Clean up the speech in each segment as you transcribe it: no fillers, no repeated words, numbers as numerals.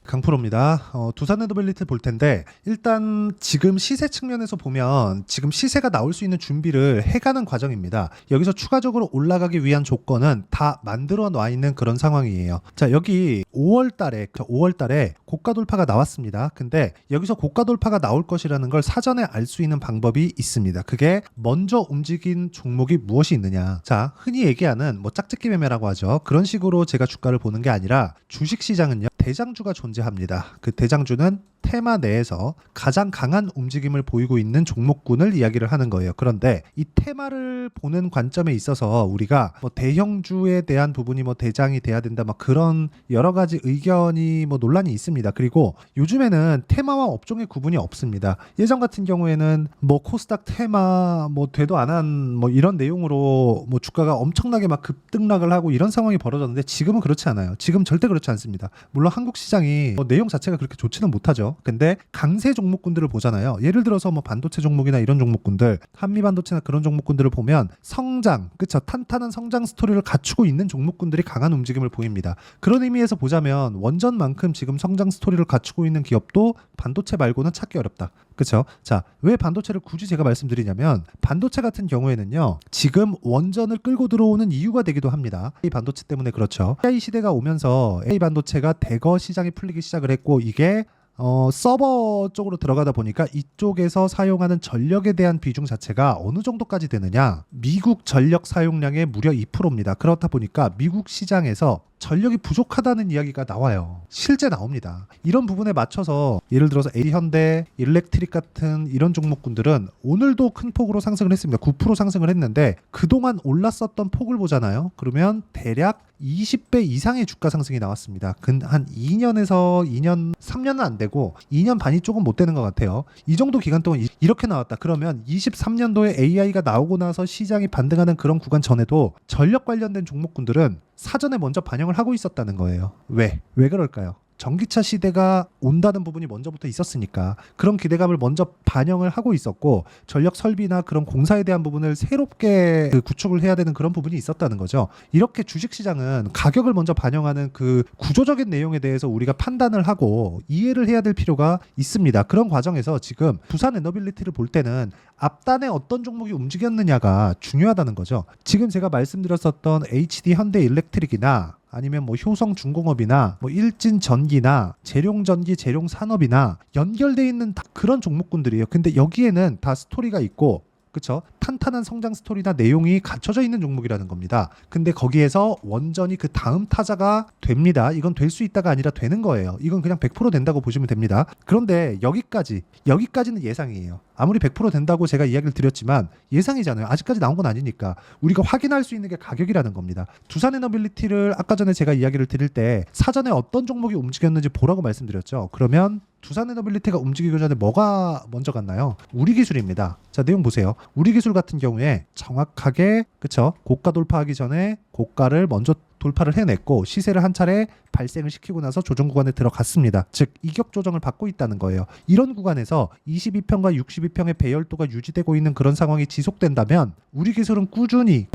강프로입니다. 두산에너빌리티 볼 텐데 일단 지금 시세 측면에서 보면 지금 시세가 나올 수 있는 준비를 해가는 과정입니다. 여기서 추가적으로 올라가기 위한 조건은 다 만들어 놔 있는 그런 상황이에요. 자, 여기 5월 달에 고가 돌파가 나왔습니다. 근데 여기서 고가 돌파가 나올 것이라는 걸 사전에 알 수 있는 방법이 있습니다. 그게 먼저 움직인 종목이 무엇이 있느냐. 자, 흔히 얘기하는 짝짓기 매매라고 하죠. 그런 식으로 제가 주가를 보는 게 아니라 주식 시장은요, 대장주가 존재합니다. 그 대장주는 테마 내에서 가장 강한 움직임을 보이고 있는 종목군을 이야기를 하는 거예요. 그런데 이 테마를 보는 관점에 있어서 우리가 대형주에 대한 부분이 대장이 돼야 된다, 그런 여러 가지 의견이 논란이 있습니다. 그리고 요즘에는 테마와 업종의 구분이 없습니다. 예전 같은 경우에는 코스닥 테마 되도 안 한 이런 내용으로 주가가 엄청나게 급등락을 하고 이런 상황이 벌어졌는데 지금은 그렇지 않아요. 지금 절대 그렇지 않습니다. 물론 한국 시장이 내용 자체가 그렇게 좋지는 못하죠. 근데 강세 종목군들을 보잖아요. 예를 들어서 반도체 종목이나 이런 종목군들, 한미 반도체나 그런 종목군들을 보면 성장, 그쵸? 탄탄한 성장 스토리를 갖추고 있는 종목군들이 강한 움직임을 보입니다. 그런 의미에서 보자면 원전만큼 지금 성장 스토리를 갖추고 있는 기업도 반도체 말고는 찾기 어렵다. 그렇죠? 자, 왜 반도체를 굳이 제가 말씀드리냐면 반도체 같은 경우에는요, 지금 원전을 끌고 들어오는 이유가 되기도 합니다. 이 반도체 때문에 그렇죠. AI 시대가 오면서 AI 반도체가 대거 시장이 풀리기 시작을 했고, 이게 서버 쪽으로 들어가다 보니까 이쪽에서 사용하는 전력에 대한 비중 자체가 어느 정도까지 되느냐, 미국 전력 사용량의 무려 2%입니다. 그렇다 보니까 미국 시장에서 전력이 부족하다는 이야기가 나와요. 실제 나옵니다. 이런 부분에 맞춰서 예를 들어서 A현대, 일렉트릭 같은 이런 종목군들은 오늘도 큰 폭으로 상승을 했습니다. 9% 상승을 했는데 그동안 올랐었던 폭을 보잖아요. 그러면 대략 20배 이상의 주가 상승이 나왔습니다. 한 2년에서 2년, 3년은 안 되고 2년 반이 조금 못 되는 것 같아요. 이 정도 기간 동안 이렇게 나왔다. 그러면 23년도에 AI가 나오고 나서 시장이 반등하는 그런 구간 전에도 전력 관련된 종목군들은 사전에 먼저 반영을 하고 있었다는 거예요. 왜 그럴까요? 전기차 시대가 온다는 부분이 먼저부터 있었으니까 그런 기대감을 먼저 반영을 하고 있었고, 전력 설비나 그런 공사에 대한 부분을 새롭게 구축을 해야 되는 그런 부분이 있었다는 거죠. 이렇게 주식시장은 가격을 먼저 반영하는 그 구조적인 내용에 대해서 우리가 판단을 하고 이해를 해야 될 필요가 있습니다. 그런 과정에서 지금 두산에너빌리티를 볼 때는 앞단에 어떤 종목이 움직였느냐가 중요하다는 거죠. 지금 제가 말씀드렸었던 HD 현대 일렉트릭이나 아니면 효성중공업이나 일진전기나 재룡전기, 재룡산업이나 연결돼 있는 그런 종목군들이에요. 근데 여기에는 다 스토리가 있고, 그쵸? 탄탄한 성장 스토리나 내용이 갖춰져 있는 종목이라는 겁니다. 근데 거기에서 원전이 그 다음 타자가 됩니다. 이건 될 수 있다가 아니라 되는 거예요. 이건 그냥 100% 된다고 보시면 됩니다. 그런데 여기까지는 예상이에요. 아무리 100% 된다고 제가 이야기를 드렸지만 예상이잖아요. 아직까지 나온 건 아니니까. 우리가 확인할 수 있는 게 가격이라는 겁니다. 두산에너빌리티를 아까 전에 제가 이야기를 드릴 때 사전에 어떤 종목이 움직였는지 보라고 말씀드렸죠. 그러면 두산에너빌리티가 움직이기 전에 뭐가 먼저 갔나요? 우리기술입니다. 자, 내용 보세요. 우리기술 같은 경우에 정확하게, 그쵸? 고가 돌파하기 전에 고가를 먼저 돌파를 해냈고 시세를 한 차례 발생을 시키고 나서 조정 구간에 들어갔습니다. 즉 이격 조정을 받고 있다는 거예요. 이런 구간에서 22평과 62평의 배열도가 유지되고 있는 그런 상황이 지속된다면 우리 기술은 꾸준히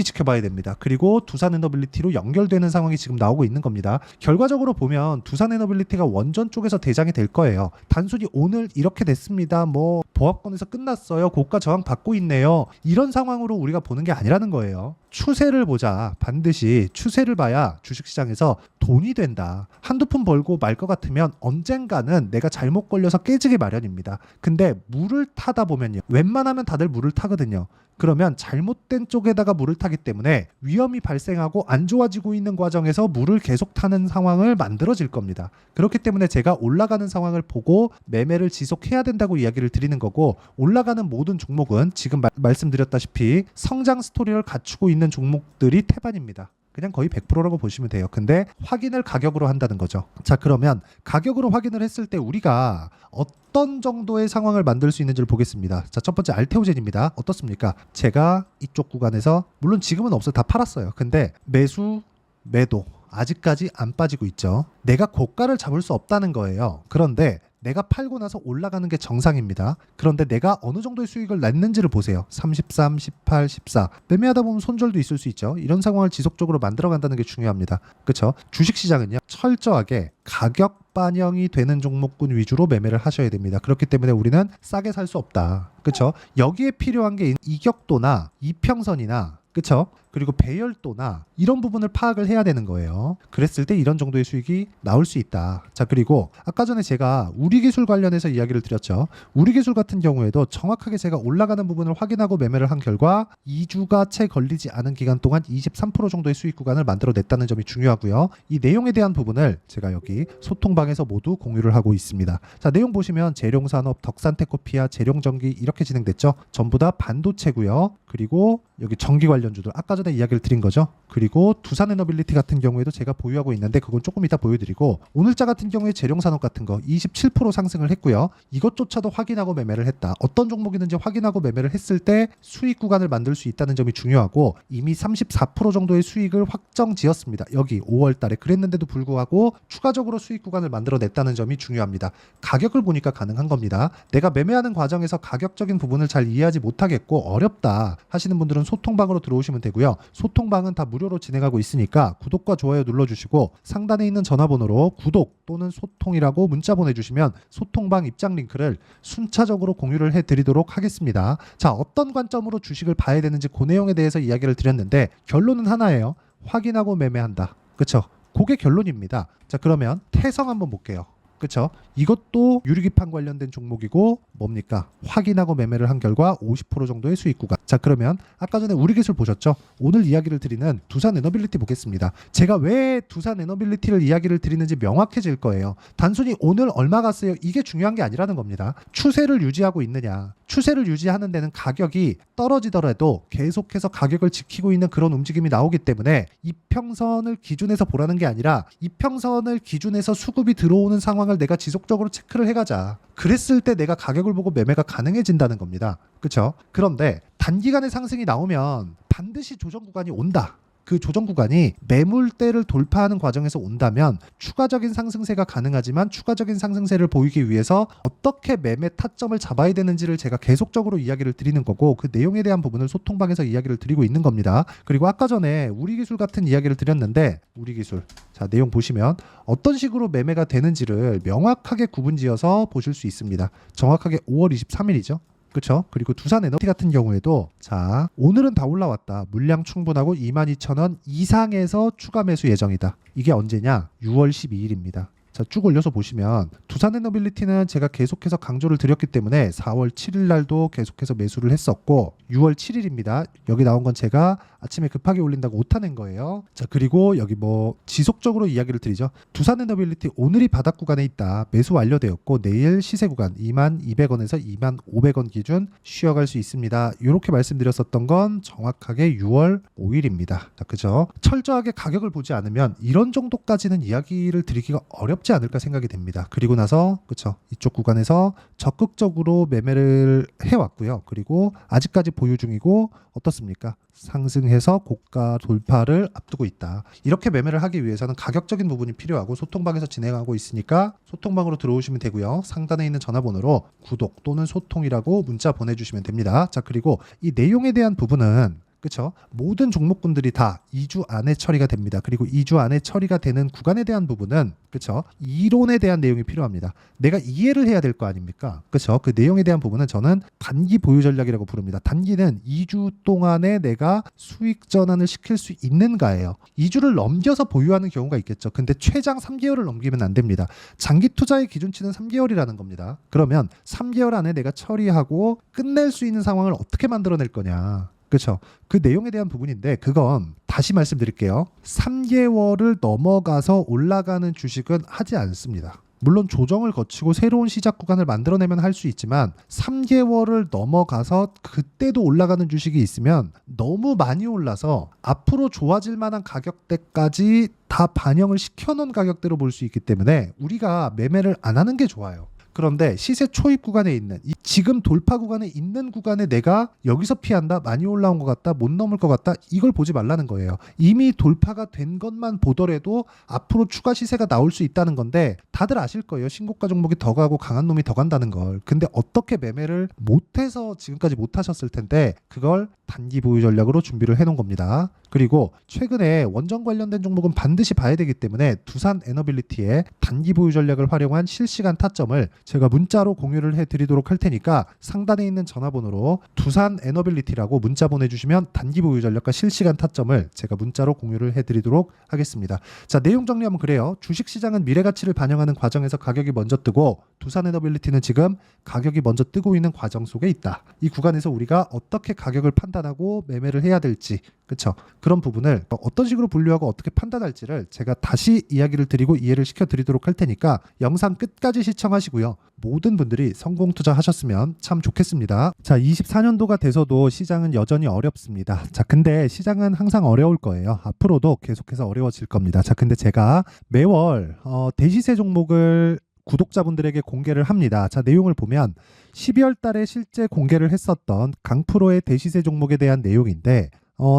지켜봐야 됩니다. 그리고 두산에너빌리티로 연결되는 상황이 지금 나오고 있는 겁니다. 결과적으로 보면 두산에너빌리티가 원전 쪽에서 대장이 될 거예요. 단순히 오늘 이렇게 됐습니다. 보합권에서 끝났어요. 고가 저항 받고 있네요. 이런 상황으로 우리가 보는 게 아니라는 거예요. 추세를 보자. 반드시 추세를 봐야 주식시장에서 돈이 된다. 한두 푼 벌고 말 것 같으면 언젠가는 내가 잘못 걸려서 깨지기 마련입니다. 근데 물을 타다 보면요, 웬만하면 다들 물을 타거든요. 그러면 잘못된 쪽에다가 물을 타기 때문에 위험이 발생하고 안 좋아지고 있는 과정에서 물을 계속 타는 상황을 만들어질 겁니다. 그렇기 때문에 제가 올라가는 상황을 보고 매매를 지속해야 된다고 이야기를 드리는 거고, 올라가는 모든 종목은 지금 말씀드렸다시피 성장 스토리를 갖추고 있는 종목들이 태반입니다. 그냥 거의 100%라고 보시면 돼요. 근데 확인을 가격으로 한다는 거죠. 자, 그러면 가격으로 확인을 했을 때 우리가 어떤 정도의 상황을 만들 수 있는지를 보겠습니다. 자, 첫 번째 알테오젠입니다. 어떻습니까? 제가 이쪽 구간에서, 물론 지금은 없어요. 다 팔았어요. 근데 매수, 매도 아직까지 안 빠지고 있죠. 내가 고가를 잡을 수 없다는 거예요. 그런데 내가 팔고 나서 올라가는 게 정상입니다. 그런데 내가 어느 정도의 수익을 냈는지를 보세요. 33, 18, 14. 매매하다 보면 손절도 있을 수 있죠. 이런 상황을 지속적으로 만들어간다는 게 중요합니다. 그렇죠? 주식시장은요. 철저하게 가격 반영이 되는 종목군 위주로 매매를 하셔야 됩니다. 그렇기 때문에 우리는 싸게 살 수 없다. 그렇죠? 여기에 필요한 게 이격도나 이평선이나 그쵸? 그리고 배열도나 이런 부분을 파악을 해야 되는 거예요. 그랬을 때 이런 정도의 수익이 나올 수 있다. 자, 그리고 아까 전에 제가 우리기술 관련해서 이야기를 드렸죠. 우리기술 같은 경우에도 정확하게 제가 올라가는 부분을 확인하고 매매를 한 결과 2주가 채 걸리지 않은 기간 동안 23% 정도의 수익 구간을 만들어냈다는 점이 중요하고요. 이 내용에 대한 부분을 제가 여기 소통방에서 모두 공유를 하고 있습니다. 자, 내용 보시면 재룡산업, 덕산테코피아, 재룡전기 이렇게 진행됐죠. 전부 다 반도체고요. 그리고 여기 전기 관련주들 아까 전에 이야기를 드린 거죠. 그리고 두산에너빌리티 같은 경우에도 제가 보유하고 있는데 그건 조금 이따 보여드리고 오늘자 같은 경우에 재룡산업 같은 거 27% 상승을 했고요. 이것조차도 확인하고 매매를 했다. 어떤 종목이든지 확인하고 매매를 했을 때 수익 구간을 만들 수 있다는 점이 중요하고 이미 34% 정도의 수익을 확정 지었습니다. 여기 5월 달에 그랬는데도 불구하고 추가적으로 수익 구간을 만들어냈다는 점이 중요합니다. 가격을 보니까 가능한 겁니다. 내가 매매하는 과정에서 가격적인 부분을 잘 이해하지 못하겠고 어렵다 하시는 분들은 소통방으로 들어오시면 되고요. 소통방은 다 무료로 진행하고 있으니까 구독과 좋아요 눌러주시고 상단에 있는 전화번호로 구독 또는 소통이라고 문자 보내주시면 소통방 입장 링크를 순차적으로 공유를 해드리도록 하겠습니다. 자, 어떤 관점으로 주식을 봐야 되는지 그 내용에 대해서 이야기를 드렸는데 결론은 하나예요. 확인하고 매매한다. 그쵸? 그게 결론입니다. 자, 그러면 태성 한번 볼게요. 그쵸? 이것도 유리기판 관련된 종목이고 뭡니까? 확인하고 매매를 한 결과 50% 정도의 수익 구간. 자, 그러면 아까 전에 우리기술 보셨죠? 오늘 이야기를 드리는 두산에너빌리티 보겠습니다. 제가 왜 두산에너빌리티를 이야기를 드리는지 명확해질 거예요. 단순히 오늘 얼마 갔어요? 이게 중요한 게 아니라는 겁니다. 추세를 유지하고 있느냐. 추세를 유지하는 데는 가격이 떨어지더라도 계속해서 가격을 지키고 있는 그런 움직임이 나오기 때문에 이평선을 기준에서 보라는 게 아니라 이평선을 기준에서 수급이 들어오는 상황을 내가 지속적으로 체크를 해가자. 그랬을 때 내가 가격을 보고 매매가 가능해진다는 겁니다. 그렇죠? 그런데 단기간에 상승이 나오면 반드시 조정 구간이 온다. 그 조정 구간이 매물대를 돌파하는 과정에서 온다면 추가적인 상승세가 가능하지만 추가적인 상승세를 보이기 위해서 어떻게 매매 타점을 잡아야 되는지를 제가 계속적으로 이야기를 드리는 거고 그 내용에 대한 부분을 소통방에서 이야기를 드리고 있는 겁니다. 그리고 아까 전에 우리기술 같은 이야기를 드렸는데 우리기술 자 내용 보시면 어떤 식으로 매매가 되는지를 명확하게 구분지어서 보실 수 있습니다. 정확하게 5월 23일이죠. 그렇죠? 그리고 두산에너지 같은 경우에도 자 오늘은 다 올라왔다. 물량 충분하고 22,000원 이상에서 추가 매수 예정이다. 이게 언제냐? 6월 12일입니다. 자, 쭉 올려서 보시면 두산에너빌리티는 제가 계속해서 강조를 드렸기 때문에 4월 7일 날도 계속해서 매수를 했었고 6월 7일입니다. 여기 나온 건 제가 아침에 급하게 올린다고 오타낸 거예요. 자, 그리고 여기 뭐 지속적으로 이야기를 드리죠. 두산에너빌리티 오늘이 바닥 구간에 있다. 매수 완료되었고 내일 시세 구간 22,200원에서 25,000원 기준 쉬어갈 수 있습니다. 이렇게 말씀드렸었던 건 정확하게 6월 5일입니다. 자, 그죠? 철저하게 가격을 보지 않으면 이런 정도까지는 이야기를 드리기가 어렵지 않을까 생각이 됩니다. 그리고 나서 그쵸 이쪽 구간에서 적극적으로 매매를 해왔고요. 그리고 아직까지 보유 중이고 어떻습니까? 상승해서 고가 돌파를 앞두고 있다. 이렇게 매매를 하기 위해서는 가격적인 부분이 필요하고 소통방에서 진행하고 있으니까 소통방으로 들어오시면 되고요. 상단에 있는 전화번호로 구독 또는 소통이라고 문자 보내주시면 됩니다. 자, 그리고 이 내용에 대한 부분은 그렇죠? 모든 종목군들이 다 2주 안에 처리가 됩니다. 그리고 2주 안에 처리가 되는 구간에 대한 부분은 그렇죠? 이론에 대한 내용이 필요합니다. 내가 이해를 해야 될 거 아닙니까? 그렇죠? 그 내용에 대한 부분은 저는 단기 보유 전략이라고 부릅니다. 단기는 2주 동안에 내가 수익 전환을 시킬 수 있는가예요. 2주를 넘겨서 보유하는 경우가 있겠죠. 근데 최장 3개월을 넘기면 안 됩니다. 장기 투자의 기준치는 3개월이라는 겁니다. 그러면 3개월 안에 내가 처리하고 끝낼 수 있는 상황을 어떻게 만들어낼 거냐? 그렇죠. 그 내용에 대한 부분인데 그건 다시 말씀드릴게요. 3개월을 넘어가서 올라가는 주식은 하지 않습니다. 물론 조정을 거치고 새로운 시작 구간을 만들어내면 할 수 있지만 3개월을 넘어가서 그때도 올라가는 주식이 있으면 너무 많이 올라서 앞으로 좋아질 만한 가격대까지 다 반영을 시켜놓은 가격대로 볼 수 있기 때문에 우리가 매매를 안 하는 게 좋아요. 그런데 시세 초입 구간에 있는 이 지금 돌파 구간에 있는 구간에 내가 여기서 피한다, 많이 올라온 것 같다, 못 넘을 것 같다, 이걸 보지 말라는 거예요. 이미 돌파가 된 것만 보더라도 앞으로 추가 시세가 나올 수 있다는 건데 다들 아실 거예요. 신고가 종목이 더 가고 강한 놈이 더 간다는 걸. 근데 어떻게 매매를 못해서 지금까지 못하셨을 텐데 그걸 단기 보유 전략으로 준비를 해놓은 겁니다. 그리고 최근에 원전 관련된 종목은 반드시 봐야 되기 때문에 두산 에너빌리티의 단기 보유 전략을 활용한 실시간 타점을 제가 문자로 공유를 해드리도록 할 테니까 상단에 있는 전화번호로 두산 에너빌리티라고 문자 보내주시면 단기 보유 전략과 실시간 타점을 제가 문자로 공유를 해드리도록 하겠습니다. 자, 내용 정리하면 그래요. 주식시장은 미래가치를 반영하는 과정에서 가격이 먼저 뜨고 두산 에너빌리티는 지금 가격이 먼저 뜨고 있는 과정 속에 있다. 이 구간에서 우리가 어떻게 가격을 판단하고 매매를 해야 될지, 그렇죠? 그런 부분을 어떤 식으로 분류하고 어떻게 판단할지를 제가 다시 이야기를 드리고 이해를 시켜드리도록 할 테니까 영상 끝까지 시청하시고요. 모든 분들이 성공 투자하셨으면 참 좋겠습니다. 자, 24년도가 돼서도 시장은 여전히 어렵습니다. 자, 근데 시장은 항상 어려울 거예요. 앞으로도 계속해서 어려워질 겁니다. 자, 근데 제가 매월 대시세 종목을 구독자분들에게 공개를 합니다. 자, 내용을 보면 12월 달에 실제 공개를 했었던 강프로의 대시세 종목에 대한 내용인데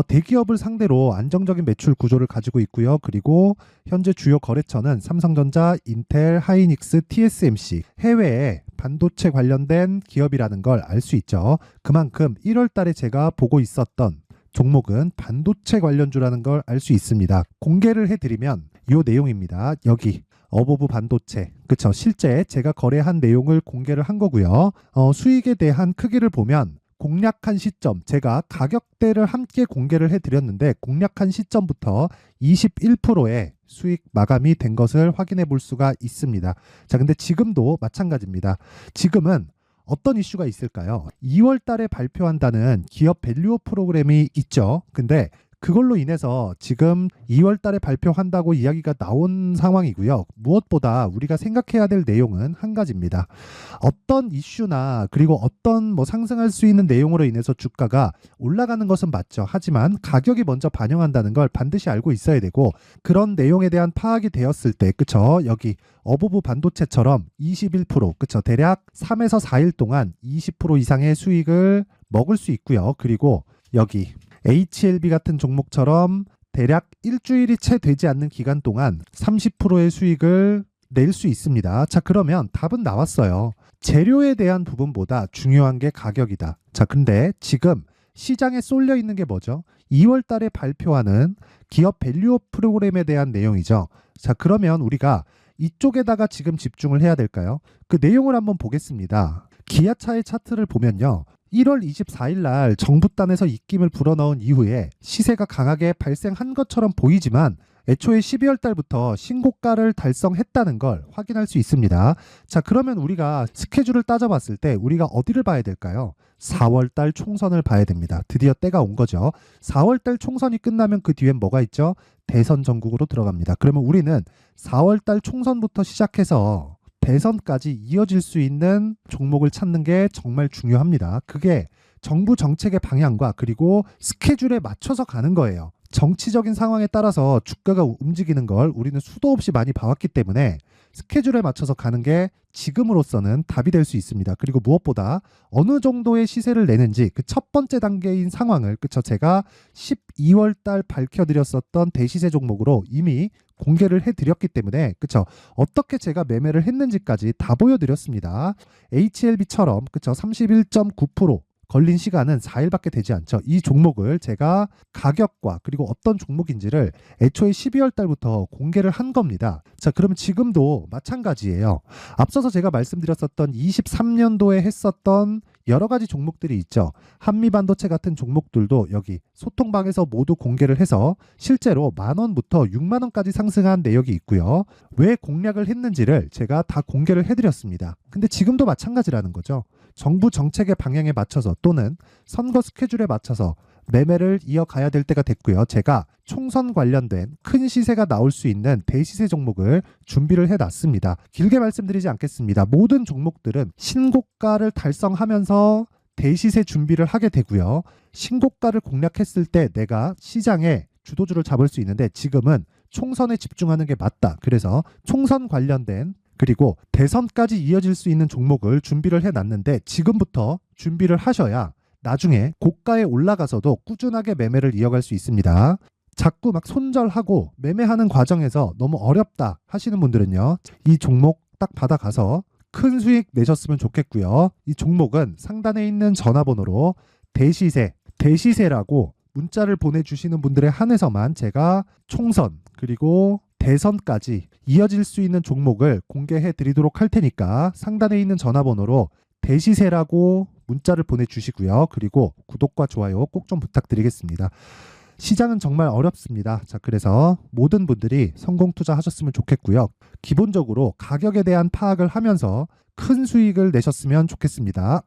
대기업을 상대로 안정적인 매출 구조를 가지고 있고요. 그리고 현재 주요 거래처는 삼성전자, 인텔, 하이닉스, TSMC, 해외에 반도체 관련된 기업이라는 걸 알 수 있죠. 그만큼 1월 달에 제가 보고 있었던 종목은 반도체 관련주라는 걸 알 수 있습니다. 공개를 해드리면 이 내용입니다. 여기 어보브 반도체, 그쵸? 실제 제가 거래한 내용을 공개를 한 거고요. 수익에 대한 크기를 보면 공략한 시점, 제가 가격대를 함께 공개를 해드렸는데 공략한 시점부터 21%의 수익 마감이 된 것을 확인해 볼 수가 있습니다. 자, 근데 지금도 마찬가지입니다. 지금은 어떤 이슈가 있을까요? 2월 달에 발표한다는 기업 밸류업 프로그램이 있죠. 근데 그걸로 인해서 지금 2월 달에 발표한다고 이야기가 나온 상황이고요. 무엇보다 우리가 생각해야 될 내용은 한 가지입니다. 어떤 이슈나 그리고 어떤 상승할 수 있는 내용으로 인해서 주가가 올라가는 것은 맞죠. 하지만 가격이 먼저 반영한다는 걸 반드시 알고 있어야 되고 그런 내용에 대한 파악이 되었을 때, 그쵸? 여기 어보브 반도체처럼 21%, 그쵸? 대략 3에서 4일 동안 20% 이상의 수익을 먹을 수 있고요. 그리고 여기 HLB 같은 종목처럼 대략 일주일이 채 되지 않는 기간 동안 30%의 수익을 낼 수 있습니다. 자, 그러면 답은 나왔어요. 재료에 대한 부분보다 중요한 게 가격이다. 자, 근데 지금 시장에 쏠려 있는 게 뭐죠? 2월 달에 발표하는 기업 밸류업 프로그램에 대한 내용이죠. 자, 그러면 우리가 이쪽에다가 지금 집중을 해야 될까요? 그 내용을 한번 보겠습니다. 기아차의 차트를 보면요. 1월 24일 날 정부단에서 입김을 불어넣은 이후에 시세가 강하게 발생한 것처럼 보이지만 애초에 12월 달부터 신고가를 달성했다는 걸 확인할 수 있습니다. 자, 그러면 우리가 스케줄을 따져봤을 때 우리가 어디를 봐야 될까요? 4월 달 총선을 봐야 됩니다. 드디어 때가 온 거죠. 4월 달 총선이 끝나면 그 뒤엔 뭐가 있죠? 대선 전국으로 들어갑니다. 그러면 우리는 4월 달 총선부터 시작해서 대선까지 이어질 수 있는 종목을 찾는 게 정말 중요합니다. 그게 정부 정책의 방향과 그리고 스케줄에 맞춰서 가는 거예요. 정치적인 상황에 따라서 주가가 움직이는 걸 우리는 수도 없이 많이 봐왔기 때문에 스케줄에 맞춰서 가는 게 지금으로서는 답이 될 수 있습니다. 그리고 무엇보다 어느 정도의 시세를 내는지 그 첫 번째 단계인 상황을, 그쵸? 제가 12월 달 밝혀드렸었던 대시세 종목으로 이미 공개를 해드렸기 때문에, 그쵸? 어떻게 제가 매매를 했는지까지 다 보여드렸습니다. HLB처럼, 그쵸? 31.9% 걸린 시간은 4일밖에 되지 않죠. 이 종목을 제가 가격과 그리고 어떤 종목인지를 애초에 12월 달부터 공개를 한 겁니다. 자, 그러면 지금도 마찬가지예요. 앞서서 제가 말씀드렸었던 23년도에 했었던 여러 가지 종목들이 있죠. 한미반도체 같은 종목들도 여기 소통방에서 모두 공개를 해서 실제로 10,000원부터 60,000원까지 상승한 내역이 있고요. 왜 공략을 했는지를 제가 다 공개를 해드렸습니다. 근데 지금도 마찬가지라는 거죠. 정부 정책의 방향에 맞춰서 또는 선거 스케줄에 맞춰서 매매를 이어가야 될 때가 됐고요. 제가 총선 관련된 큰 시세가 나올 수 있는 대시세 종목을 준비를 해놨습니다. 길게 말씀드리지 않겠습니다. 모든 종목들은 신고가를 달성하면서 대시세 준비를 하게 되고요. 신고가를 공략했을 때 내가 시장에 주도주를 잡을 수 있는데 지금은 총선에 집중하는 게 맞다. 그래서 총선 관련된 그리고 대선까지 이어질 수 있는 종목을 준비를 해놨는데 지금부터 준비를 하셔야 나중에 고가에 올라가서도 꾸준하게 매매를 이어갈 수 있습니다. 자꾸 막 손절하고 매매하는 과정에서 너무 어렵다 하시는 분들은요, 이 종목 딱 받아가서 큰 수익 내셨으면 좋겠고요. 이 종목은 상단에 있는 전화번호로 대시세라고 문자를 보내주시는 분들에 한해서만 제가 총선 그리고 대선까지 이어질 수 있는 종목을 공개해 드리도록 할 테니까 상단에 있는 전화번호로 대시세라고 문자를 보내주시고요. 그리고 구독과 좋아요 꼭 좀 부탁드리겠습니다. 시장은 정말 어렵습니다. 자, 그래서 모든 분들이 성공 투자하셨으면 좋겠고요. 기본적으로 가격에 대한 파악을 하면서 큰 수익을 내셨으면 좋겠습니다.